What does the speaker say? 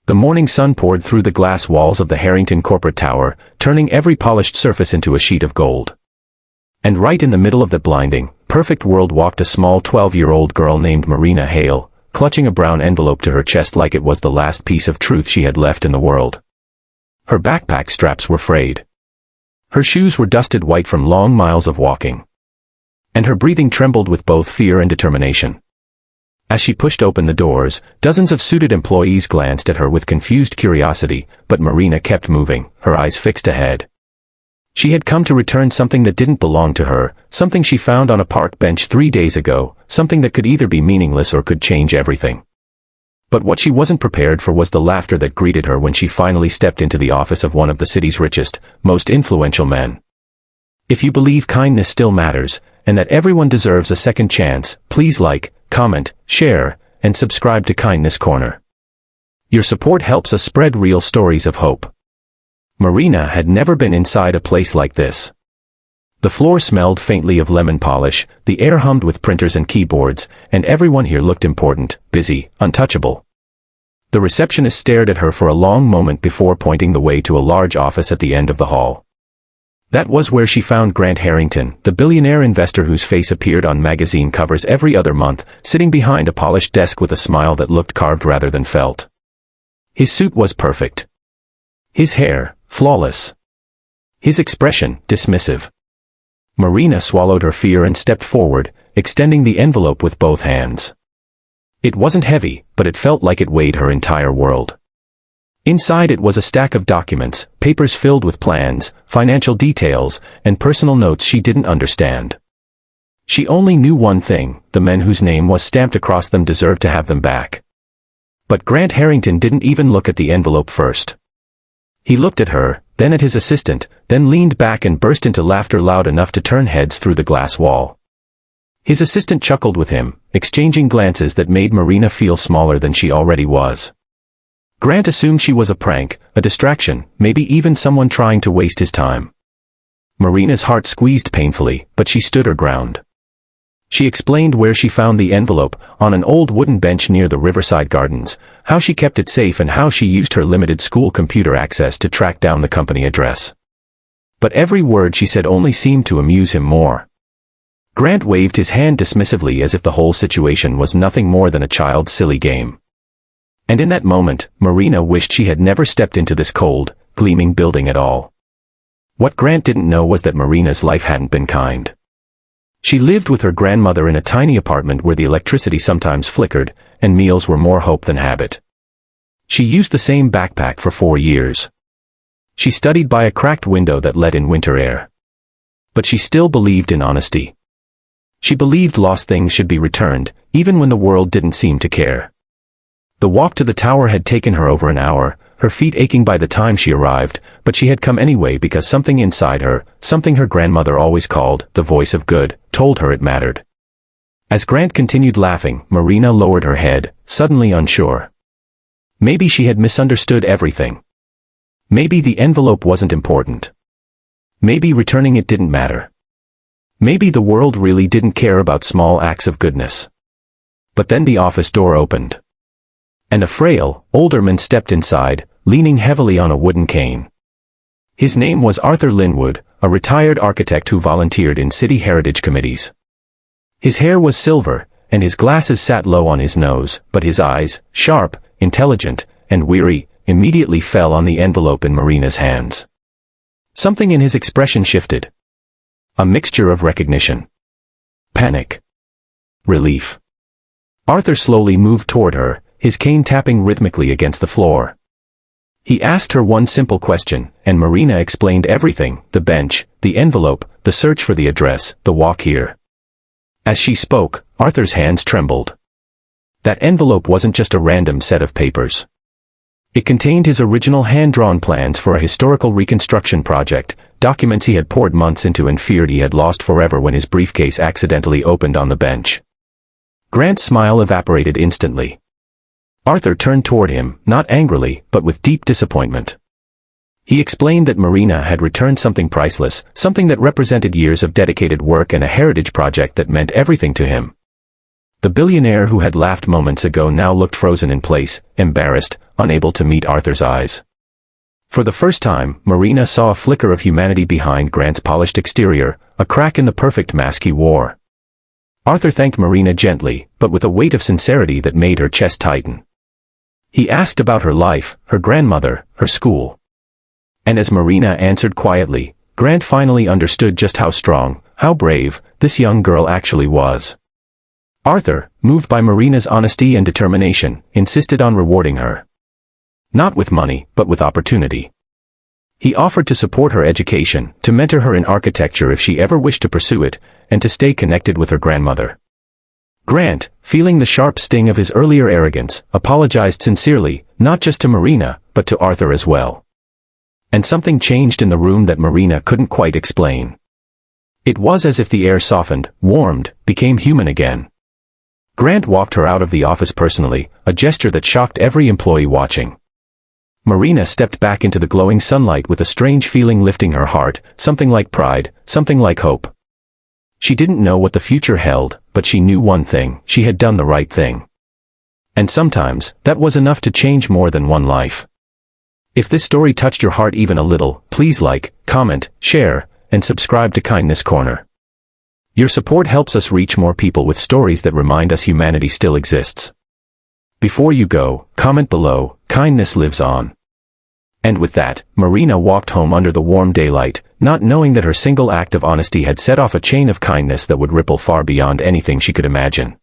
The morning sun poured through the glass walls of the Harrington corporate tower, turning every polished surface into a sheet of gold. And right in the middle of the blinding, perfect world walked a small 12-year-old girl named Marina Hale, clutching a brown envelope to her chest like it was the last piece of truth she had left in the world. Her backpack straps were frayed. Her shoes were dusted white from long miles of walking. And her breathing trembled with both fear and determination. As she pushed open the doors, dozens of suited employees glanced at her with confused curiosity, but Marina kept moving, her eyes fixed ahead. She had come to return something that didn't belong to her, something she found on a park bench 3 days ago, something that could either be meaningless or could change everything. But what she wasn't prepared for was the laughter that greeted her when she finally stepped into the office of one of the city's richest, most influential men. If you believe kindness still matters, and that everyone deserves a second chance, please like, comment, share, and subscribe to Kindness Corner. Your support helps us spread real stories of hope. Marina had never been inside a place like this. The floor smelled faintly of lemon polish, the air hummed with printers and keyboards, and everyone here looked important, busy, untouchable. The receptionist stared at her for a long moment before pointing the way to a large office at the end of the hall. That was where she found Grant Harrington, the billionaire investor whose face appeared on magazine covers every other month, sitting behind a polished desk with a smile that looked carved rather than felt. His suit was perfect. His hair, flawless. His expression, dismissive. Marina swallowed her fear and stepped forward, extending the envelope with both hands. It wasn't heavy, but it felt like it weighed her entire world. Inside it was a stack of documents, papers filled with plans, financial details, and personal notes she didn't understand. She only knew one thing: the men whose name was stamped across them deserved to have them back. But Grant Harrington didn't even look at the envelope first. He looked at her, then at his assistant, then leaned back and burst into laughter loud enough to turn heads through the glass wall. His assistant chuckled with him, exchanging glances that made Marina feel smaller than she already was. Grant assumed she was a prank, a distraction, maybe even someone trying to waste his time. Marina's heart squeezed painfully, but she stood her ground. She explained where she found the envelope, on an old wooden bench near the Riverside Gardens, how she kept it safe and how she used her limited school computer access to track down the company address. But every word she said only seemed to amuse him more. Grant waved his hand dismissively as if the whole situation was nothing more than a child's silly game. And in that moment, Marina wished she had never stepped into this cold, gleaming building at all. What Grant didn't know was that Marina's life hadn't been kind. She lived with her grandmother in a tiny apartment where the electricity sometimes flickered, and meals were more hope than habit. She used the same backpack for 4 years. She studied by a cracked window that let in winter air. But she still believed in honesty. She believed lost things should be returned, even when the world didn't seem to care. The walk to the tower had taken her over an hour, her feet aching by the time she arrived, but she had come anyway because something inside her, something her grandmother always called the voice of good, told her it mattered. As Grant continued laughing, Marina lowered her head, suddenly unsure. Maybe she had misunderstood everything. Maybe the envelope wasn't important. Maybe returning it didn't matter. Maybe the world really didn't care about small acts of goodness. But then the office door opened. And a frail, older man stepped inside, leaning heavily on a wooden cane. His name was Arthur Linwood, a retired architect who volunteered in city heritage committees. His hair was silver, and his glasses sat low on his nose, but his eyes, sharp, intelligent, and weary, immediately fell on the envelope in Marina's hands. Something in his expression shifted. A mixture of recognition, panic, relief. Arthur slowly moved toward her, his cane tapping rhythmically against the floor. He asked her one simple question, and Marina explained everything: the bench, the envelope, the search for the address, the walk here. As she spoke, Arthur's hands trembled. That envelope wasn't just a random set of papers. It contained his original hand-drawn plans for a historical reconstruction project, documents he had poured months into and feared he had lost forever when his briefcase accidentally opened on the bench. Grant's smile evaporated instantly. Arthur turned toward him, not angrily, but with deep disappointment. He explained that Marina had returned something priceless, something that represented years of dedicated work and a heritage project that meant everything to him. The billionaire who had laughed moments ago now looked frozen in place, embarrassed, unable to meet Arthur's eyes. For the first time, Marina saw a flicker of humanity behind Grant's polished exterior, a crack in the perfect mask he wore. Arthur thanked Marina gently, but with a weight of sincerity that made her chest tighten. He asked about her life, her grandmother, her school. And as Marina answered quietly, Grant finally understood just how strong, how brave, this young girl actually was. Arthur, moved by Marina's honesty and determination, insisted on rewarding her. Not with money, but with opportunity. He offered to support her education, to mentor her in architecture if she ever wished to pursue it, and to stay connected with her grandmother. Grant, feeling the sharp sting of his earlier arrogance, apologized sincerely, not just to Marina, but to Arthur as well. And something changed in the room that Marina couldn't quite explain. It was as if the air softened, warmed, became human again. Grant walked her out of the office personally, a gesture that shocked every employee watching. Marina stepped back into the glowing sunlight with a strange feeling lifting her heart, something like pride, something like hope. She didn't know what the future held, but she knew one thing: she had done the right thing. And sometimes, that was enough to change more than one life. If this story touched your heart even a little, please like, comment, share, and subscribe to Kindness Corner. Your support helps us reach more people with stories that remind us humanity still exists. Before you go, comment below, kindness lives on. And with that, Marina walked home under the warm daylight, not knowing that her single act of honesty had set off a chain of kindness that would ripple far beyond anything she could imagine.